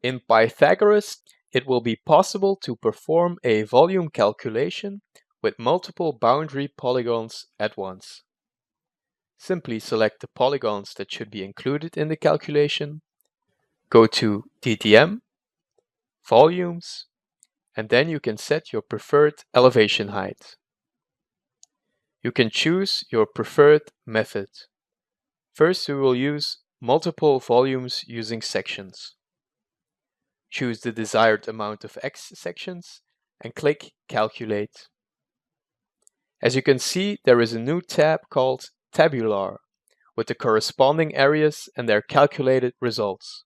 In Pythagoras, it will be possible to perform a volume calculation with multiple boundary polygons at once. Simply select the polygons that should be included in the calculation, go to DTM, Volumes, and then you can set your preferred elevation height. You can choose your preferred method. First, we will use multiple volumes using sections. Choose the desired amount of X sections and click Calculate. As you can see, there is a new tab called Tabular with the corresponding areas and their calculated results.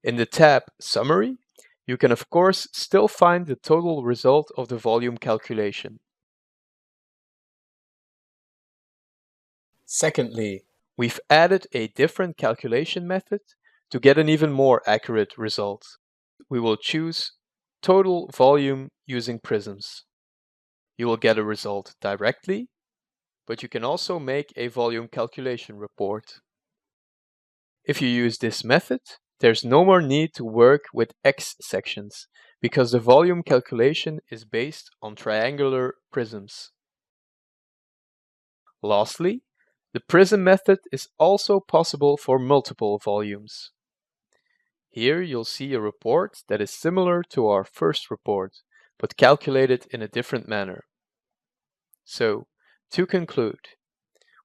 In the tab Summary, you can of course still find the total result of the volume calculation. Secondly, we've added a different calculation method to get an even more accurate result. We will choose total volume using prisms. You will get a result directly, but you can also make a volume calculation report. If you use this method, there's no more need to work with X sections because the volume calculation is based on triangular prisms. Lastly, the prism method is also possible for multiple volumes. Here you'll see a report that is similar to our first report, but calculated in a different manner. So, to conclude,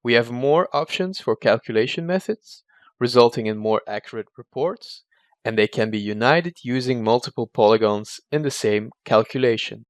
we have more options for calculation methods, resulting in more accurate reports, and they can be united using multiple polygons in the same calculation.